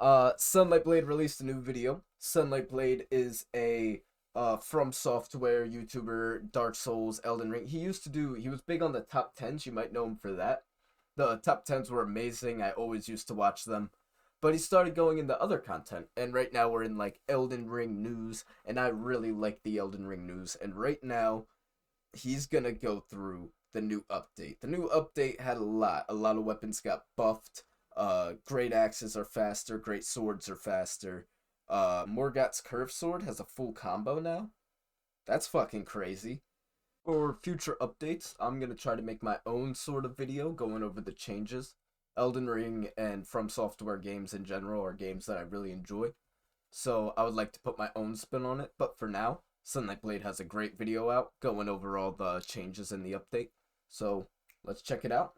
SunlightBlade released a new video. SunlightBlade is a From Software YouTuber, Dark Souls, Elden Ring. He was big on the top 10s. You might know him for that. The top 10s were amazing. I always used to watch them. But he started going into other content, and right now we're in like Elden Ring news, and I really like the Elden Ring news. And right now, he's gonna go through the new update. The new update had a lot of weapons got buffed. Great axes are faster, great swords are faster. Morgott's curved sword has a full combo now. That's fucking crazy. For future updates, I'm gonna try to make my own sort of video going over the changes. Elden Ring and From Software games in general are games that I really enjoy. So I would like to put my own spin on it, but for now, SunlightBlade has a great video out going over all the changes in the update. So let's check it out.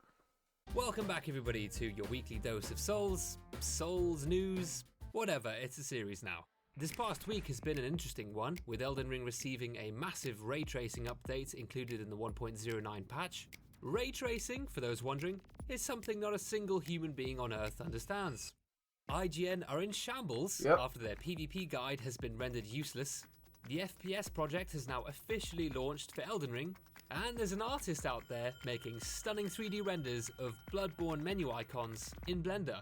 Welcome back everybody to your weekly dose of Souls news, whatever, it's a series now. This past week has been an interesting one, with Elden Ring receiving a massive ray tracing update included in the 1.09 patch. Ray tracing, for those wondering, is something not a single human being on Earth understands. IGN are in shambles after their PvP guide has been rendered useless. The FPS project has now officially launched for Elden Ring, and there's an artist out there making stunning 3D renders of Bloodborne menu icons in Blender.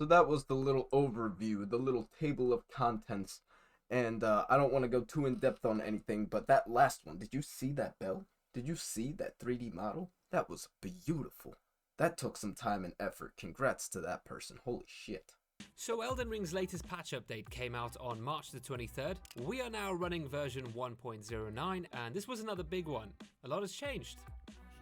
So that was the little overview, the little table of contents, and I don't want to go too in depth on anything, but that last one, did you see that bell? Did you see that 3D model? That was beautiful. That took some time and effort. Congrats to that person. Holy shit. So Elden Ring's latest patch update came out on March the 23rd. We are now running version 1.09, and this was another big one. A lot has changed.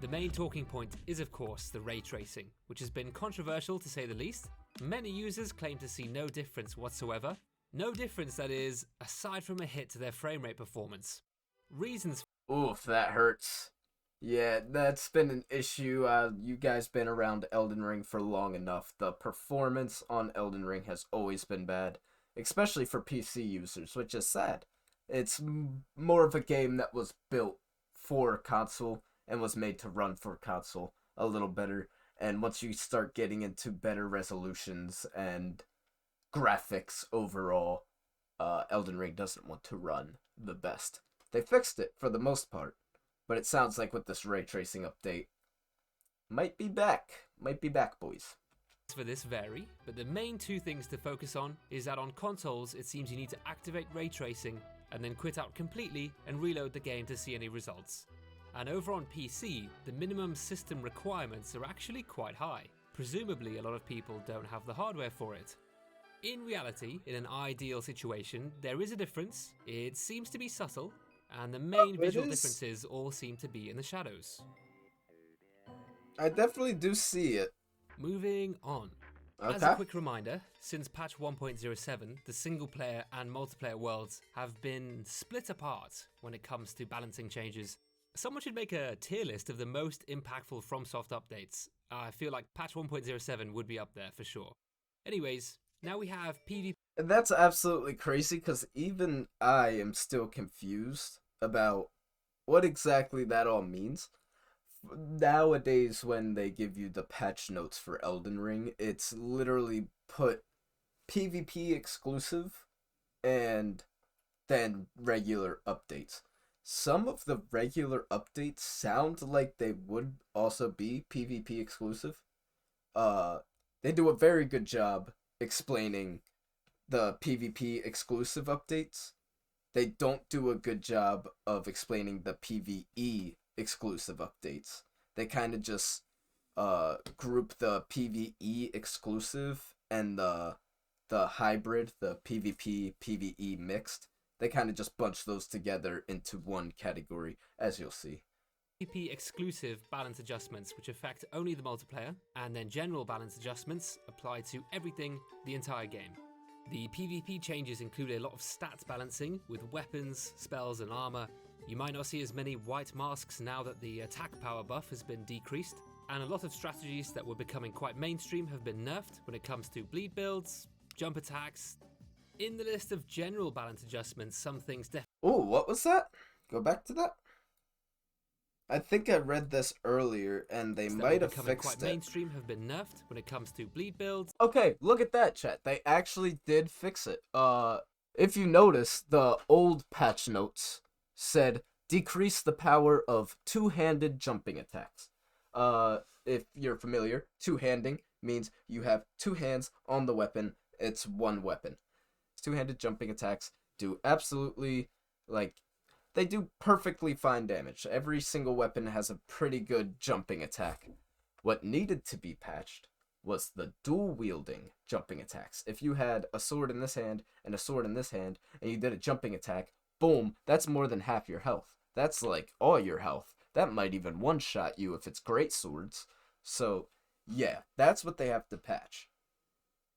The main talking point is of course the ray tracing, which has been controversial to say the least. Many users claim to see no difference whatsoever. No difference, that is, aside from a hit to their frame rate performance. Reasons. Oof, that hurts. Yeah, that's been an issue. You guys been around Elden Ring for long enough. The performance on Elden Ring has always been bad, especially for PC users, which is sad. It's more of a game that was built for console and was made to run for console a little better. And once you start getting into better resolutions and graphics overall, Elden Ring doesn't want to run the best. They fixed it for the most part, but it sounds like with this ray tracing update, might be back, boys. For this vary, but the main two things to focus on is that on consoles it seems you need to activate ray tracing and then quit out completely and reload the game to see any results. And over on PC, the minimum system requirements are actually quite high. Presumably a lot of people don't have the hardware for it. In reality, in an ideal situation, there is a difference. It seems to be subtle, and the main visual differences all seem to be in the shadows. I definitely do see it. Moving on. Okay. As a quick reminder, since patch 1.07, the single player and multiplayer worlds have been split apart when it comes to balancing changes. Someone should make a tier list of the most impactful FromSoft updates. I feel like patch 1.07 would be up there for sure. Anyways, now we have PvP. That's absolutely crazy, because even I am still confused about what exactly that all means. Nowadays, when they give you the patch notes for Elden Ring, it's literally put PvP exclusive and then regular updates. Some of the regular updates sound like they would also be PvP exclusive. They do a very good job explaining the PvP exclusive updates. They don't do a good job of explaining the PvE exclusive updates. They kind of just group the PvE exclusive and the hybrid, the PvP PvE mixed. They kind of just bunch those together into one category, as you'll see. PvP exclusive balance adjustments which affect only the multiplayer, and then general balance adjustments apply to everything, the entire game. The PvP changes include a lot of stats balancing with weapons, spells and armor. You might not see as many white masks now that the attack power buff has been decreased, and a lot of strategies that were becoming quite mainstream have been nerfed when it comes to bleed builds, jump attacks. In the list of general balance adjustments, some things Oh, what was that? Go back to that. I think I read this earlier, and they That might are have becoming quite fixed it. mainstream have been nerfed when it comes to bleed builds. Okay, look at that, chat. They actually did fix it. If you notice, the old patch notes said decrease the power of two-handed jumping attacks. If you're familiar, two-handing means you have two hands on the weapon. It's one weapon. Two-handed jumping attacks do absolutely, like, they do perfectly fine damage. Every single weapon has a pretty good jumping attack. What needed to be patched was the dual wielding jumping attacks. If you had a sword in this hand and a sword in this hand, and you did a jumping attack, boom, that's more than half your health. That's like all your health. That might even one-shot you if it's great swords. So, yeah, that's what they have to patch.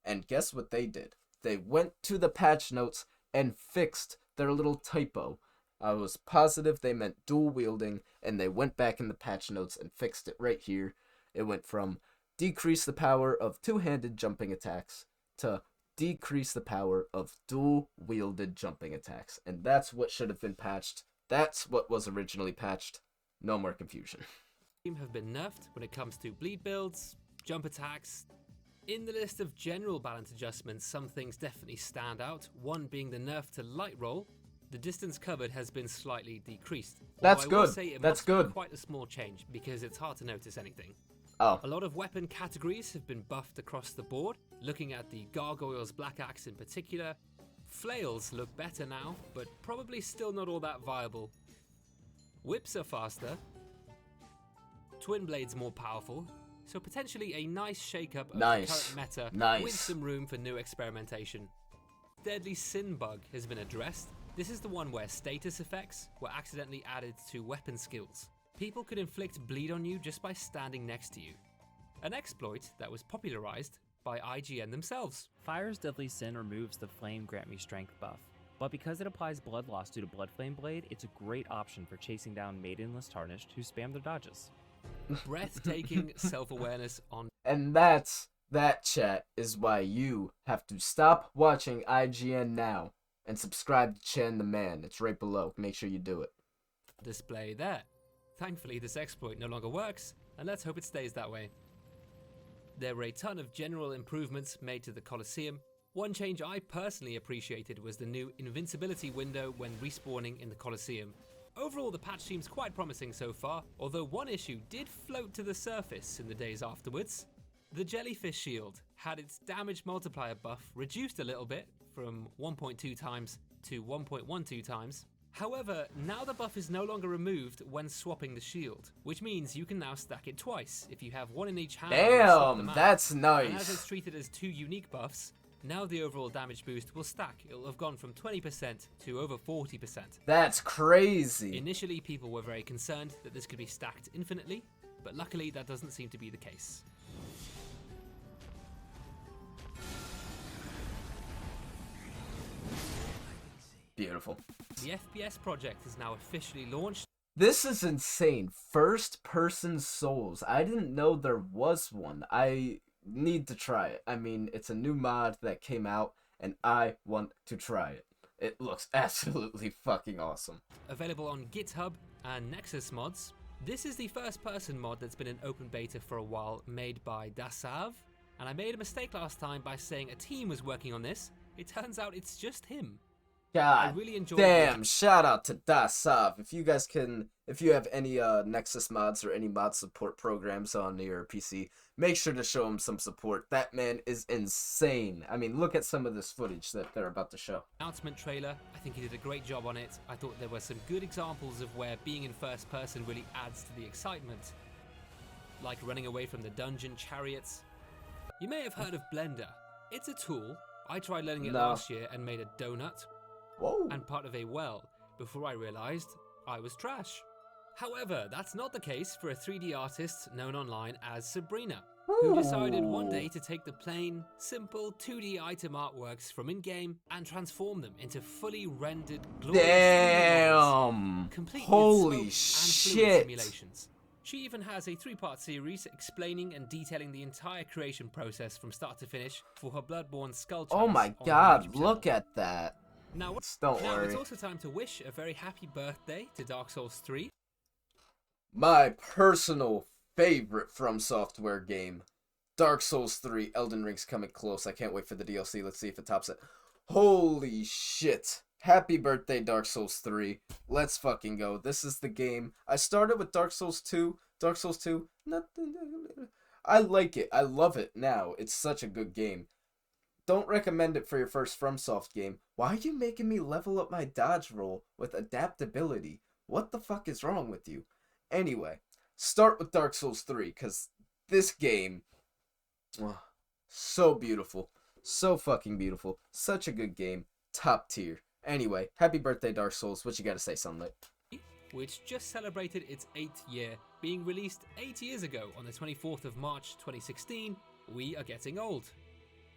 And guess what they did? They went to the patch notes and fixed their little typo. I was positive they meant dual wielding, and they went back in the patch notes and fixed it right here. It went from decrease the power of two-handed jumping attacks to decrease the power of dual-wielded jumping attacks. And that's what should have been patched. That's what was originally patched. No more confusion. Have been nerfed when it comes to bleed builds, jump attacks. In the list of general balance adjustments, some things definitely stand out, one being the nerf to light roll. The distance covered has been slightly decreased. That's I will good. say it That's must be good. quite a small change because it's hard to notice anything. Oh. A lot of weapon categories have been buffed across the board. Looking at the Gargoyle's Black Axe in particular, flails look better now, but probably still not all that viable. Whips are faster, twin blades more powerful, so potentially a nice shake-up of the current meta with some room for new experimentation. Deadly Sin bug has been addressed. This is the one where status effects were accidentally added to weapon skills. People could inflict bleed on you just by standing next to you. An exploit that was popularized by IGN themselves. Fire's Deadly Sin removes the Flame Grant Me Strength buff, but because it applies blood loss due to Blood Flame Blade, it's a great option for chasing down Maidenless Tarnished who spam their dodges. Breathtaking self-awareness on... And that, chat, is why you have to stop watching IGN now and subscribe to Chen the Man. It's right below. Make sure you do it. Display there. Thankfully, this exploit no longer works, and let's hope it stays that way. There were a ton of general improvements made to the Colosseum. One change I personally appreciated was the new invincibility window when respawning in the Colosseum. Overall, the patch seems quite promising so far, although one issue did float to the surface in the days afterwards. The Jellyfish Shield had its damage multiplier buff reduced a little bit from 1.2 times to 1.12 times. However, now the buff is no longer removed when swapping the shield, which means you can now stack it twice if you have one in each hand. Damn, that's nice. And as it's treated as two unique buffs, now the overall damage boost will stack. It'll have gone from 20% to over 40%. That's crazy. Initially, people were very concerned that this could be stacked infinitely, but luckily that doesn't seem to be the case. Beautiful. The FPS project is now officially launched. This is insane. First-person Souls. I didn't know there was one. I need to try it. I mean, it's a new mod that came out, and I want to try it. It looks absolutely fucking awesome. Available on GitHub and Nexus mods. This is the first-person mod that's been in open beta for a while, made by Dasav. And I made a mistake last time by saying a team was working on this. It turns out it's just him. God really enjoyed damn, shout out to Dasav. If you have any Nexus mods or any mod support programs on your PC, make sure to show him some support. That man is insane. I mean, look at some of this footage that they're about to show. Announcement trailer, I think he did a great job on it. I thought there were some good examples of where being in first person really adds to the excitement. Like running away from the dungeon chariots. You may have heard of Blender. It's a tool. I tried learning it last year and made a donut. Whoa. And part of a well, before I realized I was trash. However, that's not the case for a 3D artist known online as Sabrina, who decided one day to take the plain, simple 2D item artworks from in-game and transform them into fully rendered, glorious 3D models, complete Holy with smoke shit. and fluid simulations. She even has a 3-part series explaining and detailing the entire creation process from start to finish for her Bloodborne Skull Oh my on her god, YouTube look channel. at that. Now Don't it's worry. also time to wish a very happy birthday to Dark Souls 3. my personal favorite From Software game, Dark Souls 3, Elden Ring's coming close. I can't wait for the DLC. Let's see if it tops it. Holy shit. Happy birthday, Dark Souls 3. Let's fucking go. This is the game. I started with Dark Souls 2. Dark Souls 2. I like it. I love it now. It's such a good game. Don't recommend it for your first FromSoft game. Why are you making me level up my dodge roll with adaptability? What the fuck is wrong with you? Anyway, start with Dark Souls 3, because this game, so beautiful. So fucking beautiful. Such a good game. Top tier. Anyway, happy birthday, Dark Souls. What you gotta say, Sunlight? Which just celebrated its 8th year, being released 8 years ago on the 24th of March 2016. We are getting old.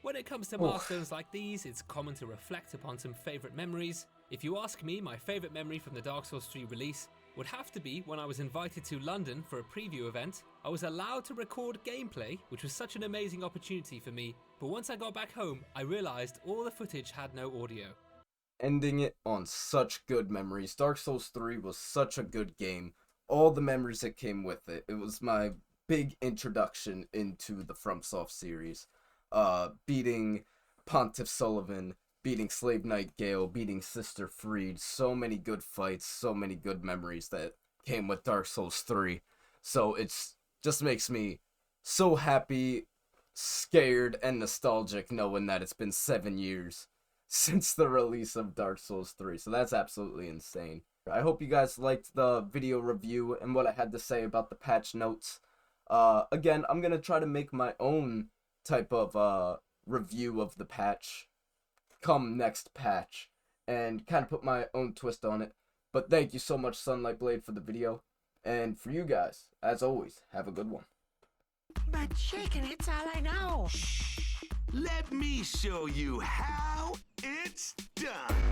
When it comes to milestones like these, it's common to reflect upon some favourite memories. If you ask me, my favourite memory from the Dark Souls 3 release would have to be when I was invited to London for a preview event. I was allowed to record gameplay, which was such an amazing opportunity for me, but once I got back home, I realised all the footage had no audio. Ending it on such good memories. Dark Souls 3 was such a good game. All the memories that came with it. It was my big introduction into the FromSoft series. Beating Pontiff Sullivan, beating Slave Knight Gale, beating Sister Freed. So many good fights, so many good memories that came with Dark Souls 3. So it's just makes me so happy, scared, and nostalgic knowing that it's been 7 years since the release of Dark Souls 3. So that's absolutely insane. I hope you guys liked the video review and what I had to say about the patch notes. Again, I'm going to try to make my own type of review of the patch come next patch and kind of put my own twist on it. But thank you so much, SunlightBlade, for the video. And for you guys, as always, have a good one. But chicken, it's all I know. Let me show you how it's done.